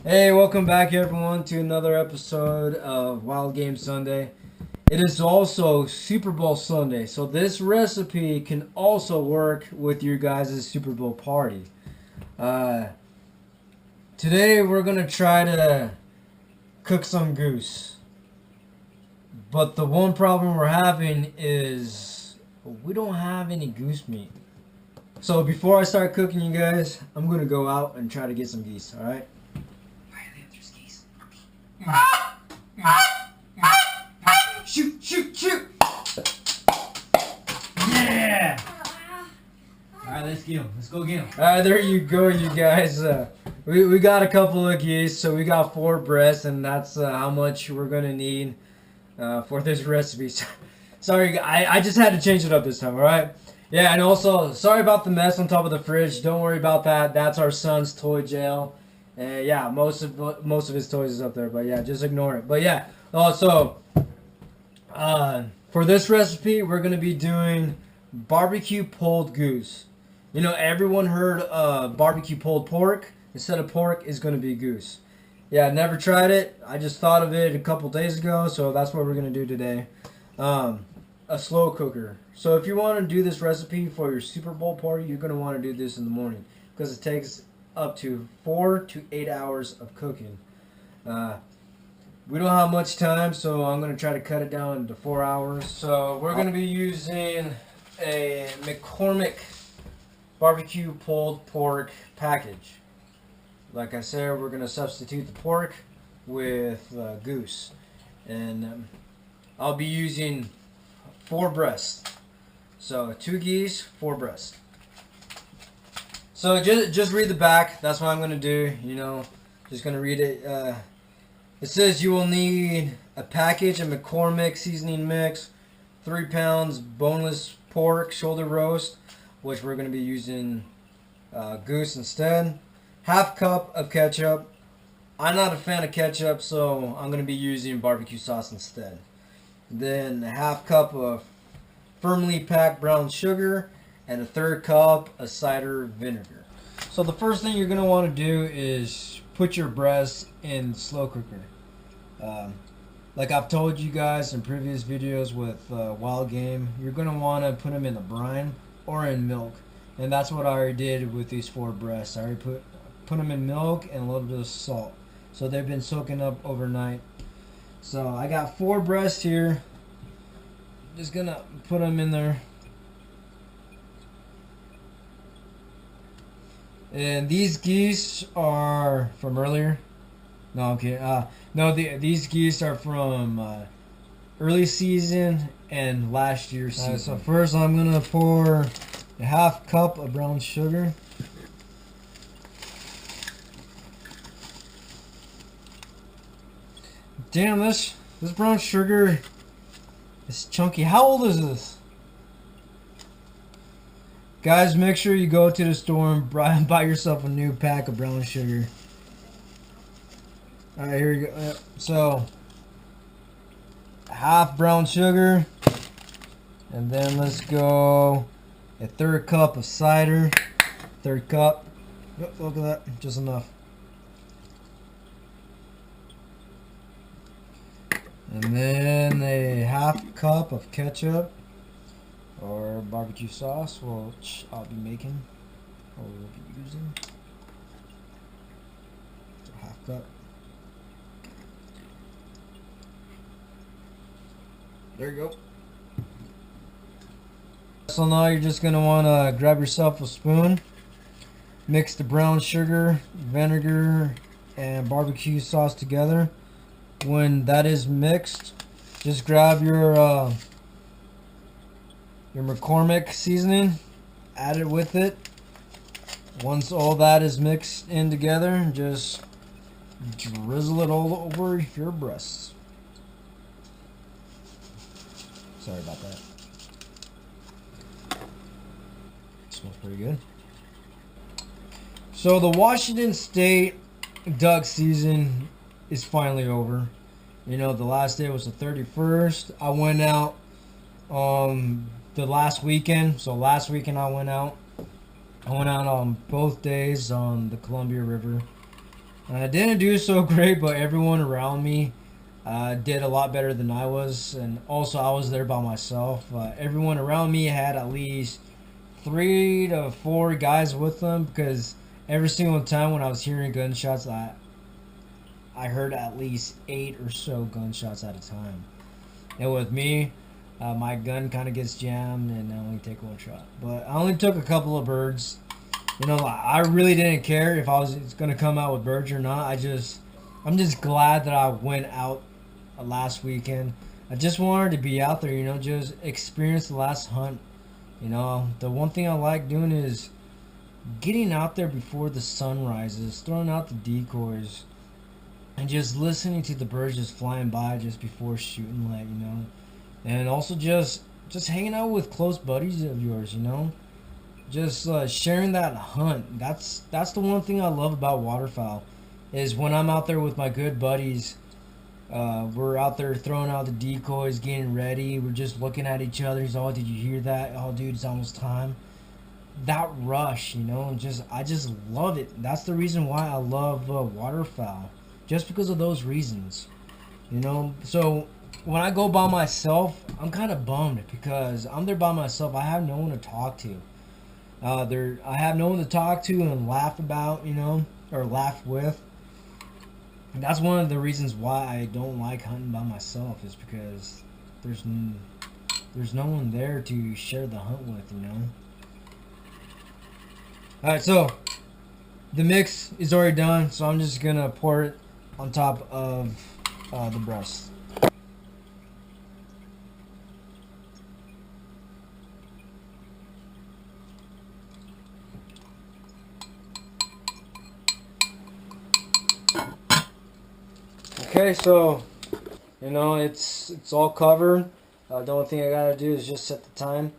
Hey, welcome back everyone to another episode of Wild Game Sunday. It is also Super Bowl Sunday, so this recipe can also work with your guys' Super Bowl party. Today we're going to try to cook some goose. But the one problem we're having is we don't have any goose meat. So before I start cooking, you guys, I'm going to go out and try to get some geese, alright? Shoot, shoot, shoot! Yeah! Alright, let's get him. Let's go get him. Alright, there you go, you guys. We got a couple of geese, so we got 4 breasts, and that's how much we're going to need for this recipe. Sorry, I just had to change it up this time, alright? Yeah, and also, sorry about the mess on top of the fridge. Don't worry about that. That's our son's toy jail. Yeah, most of his toys is up there, but yeah, just ignore it. But yeah, also, for this recipe, we're gonna be doing barbecue pulled goose. You know, everyone heard barbecue pulled pork. Instead of pork, is gonna be goose. Yeah, never tried it. I just thought of it a couple days ago, so that's what we're gonna do today. A slow cooker. So if you want to do this recipe for your Super Bowl party, you're gonna want to do this in the morning because it takes up to 4 to 8 hours of cooking. We don't have much time, so I'm going to try to cut it down to 4 hours. So we're going to be using a McCormack barbecue pulled pork package. Like I said, we're going to substitute the pork with goose. And I'll be using 4 breasts. So 2 geese, 4 breasts. So just read the back. That's what I'm going to do. You know, just going to read it. It says you will need a package of McCormack seasoning mix, 3 pounds boneless pork shoulder roast, which we're going to be using goose instead. Half cup of ketchup. I'm not a fan of ketchup, so I'm going to be using barbecue sauce instead. Then a half cup of firmly packed brown sugar, and a 1/3 cup of cider vinegar. So the first thing you're going to want to do is put your breasts in slow cooker. Like I've told you guys in previous videos with wild game, you're going to want to put them in the brine or in milk. And that's what I already did with these 4 breasts. I already put them in milk and a little bit of salt. So they've been soaking up overnight. So I got 4 breasts here. Just going to put them in there. And these geese are from earlier. No, okay. These geese are from early season and last year's season. So first I'm gonna pour a 1/2 cup of brown sugar. Damn, this brown sugar is chunky. How old is this? Guys, make sure you go to the store and buy yourself a new pack of brown sugar. Alright, here we go. So, half brown sugar. And then let's go a 1/3 cup of cider. 1/3 cup. Yep, look at that. Just enough. And then a 1/2 cup of ketchup. Or barbecue sauce, which I'll be making, or we'll be using. So 1/2 cup. There you go. So now you're just gonna wanna grab yourself a spoon, mix the brown sugar, vinegar, and barbecue sauce together. When that is mixed, just grab your McCormack seasoning, add it with it. Once all that is mixed in together, just drizzle it all over your breasts. Sorry about that. Smells pretty good. So the Washington State duck season is finally over. You know, the last day was the 31st. I went out the last weekend. So last weekend I went out on both days on the Columbia River. I didn't do so great, but everyone around me did a lot better than I was, and also I was there by myself. Everyone around me had at least 3 to 4 guys with them, because every single time when I was hearing gunshots, I heard at least 8 or so gunshots at a time. And with me, my gun kind of gets jammed, and I only take 1 shot. But I only took a couple of birds. You know, I really didn't care if I was gonna come out with birds or not. I'm just glad that I went out last weekend. I just wanted to be out there, you know, just experience the last hunt. You know, the one thing I like doing is getting out there before the sun rises, throwing out the decoys, and just listening to the birds just flying by just before shooting light, you know. And also just hanging out with close buddies of yours, you know. Just sharing that hunt. That's the one thing I love about waterfowl, is when I'm out there with my good buddies. We're out there throwing out the decoys, getting ready. We're just looking at each other. He's, oh, did you hear that? Oh, dude, it's almost time. That rush, you know, and I just love it. That's the reason why I love waterfowl, just because of those reasons, you know. So when I go by myself, I'm kind of bummed because I'm there by myself. I have no one to talk to. I have no one to talk to and laugh about, you know, or laugh with. And that's one of the reasons why I don't like hunting by myself, is because there's no one there to share the hunt with, you know. Alright, so the mix is already done, so I'm just gonna pour it on top of the breast. Okay, so you know it's all covered. The only thing I gotta do is just set the time.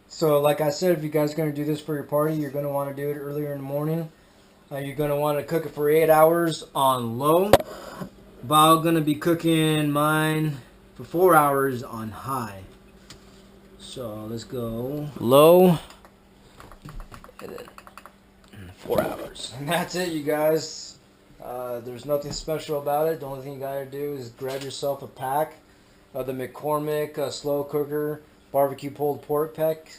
So like I said, if you guys are gonna do this for your party, you're gonna want to do it earlier in the morning. You're gonna want to cook it for 8 hours on low. But I'm gonna be cooking mine for 4 hours on high. So let's go low, and then 4 hours, and that's it, you guys. There's nothing special about it. The only thing you gotta do is grab yourself a pack of the McCormack slow cooker barbecue pulled pork pack,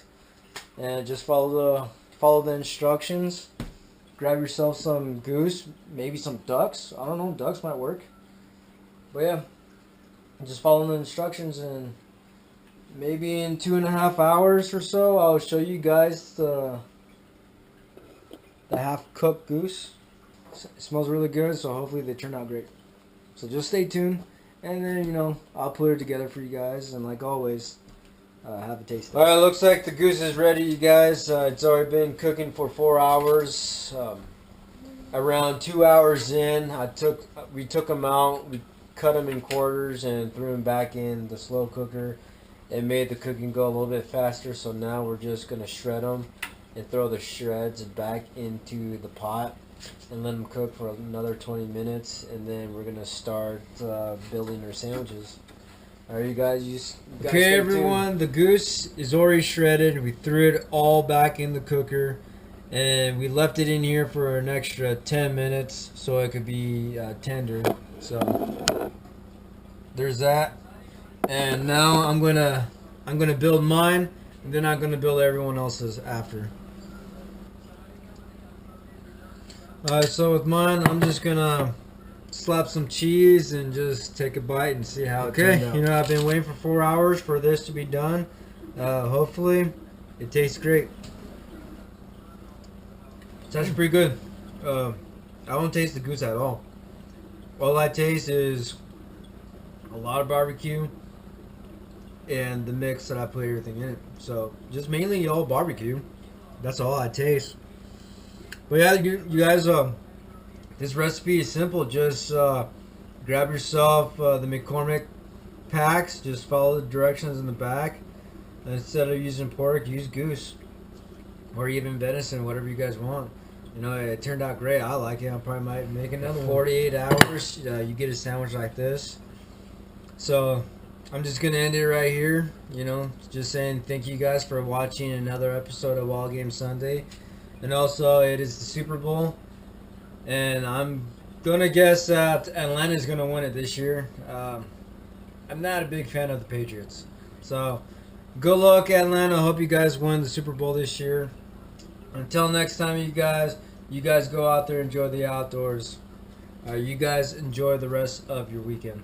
and just follow the instructions. Grab yourself some goose, maybe some ducks. I don't know, ducks might work. But yeah, just follow the instructions, and maybe in 2.5 hours or so, I'll show you guys the half-cooked goose. It smells really good, so hopefully they turn out great. So just stay tuned, and then, you know, I'll put it together for you guys, and like always, have a taste. Alright, looks like the goose is ready, you guys. It's already been cooking for 4 hours. Around 2 hours in, we took them out, we cut them in quarters and threw them back in the slow cooker. It made the cooking go a little bit faster, so now we're just going to shred them and throw the shreds back into the pot and let them cook for another 20 minutes, and then we're gonna start building our sandwiches. Alright, you guys okay, everyone, the goose is already shredded. We threw it all back in the cooker, and we left it in here for an extra 10 minutes so it could be tender. So there's that. And now I'm gonna build mine, and then I'm gonna build everyone else's after. Alright, so with mine, I'm just gonna slap some cheese and just take a bite and see how it turned out. You know, I've been waiting for 4 hours for this to be done. Hopefully, it tastes great. It's actually pretty good. I don't taste the goose at all. All I taste is a lot of barbecue and the mix that I put everything in it. So, just mainly all barbecue. That's all I taste. But yeah, you guys, this recipe is simple. Just grab yourself the McCormack packs. Just follow the directions in the back. And instead of using pork, use goose. Or even venison, whatever you guys want. You know, it turned out great. I like it. I probably might make another 48 hours. You get a sandwich like this. So, I'm just going to end it right here. You know, just saying thank you guys for watching another episode of Wild Game Sunday. And also, it is the Super Bowl, and I'm Gonna guess that Atlanta's gonna win it this year. I'm not a big fan of the Patriots. So, good luck, Atlanta. Hope you guys win the Super Bowl this year. Until next time, you guys go out there, enjoy the outdoors. You guys enjoy the rest of your weekend.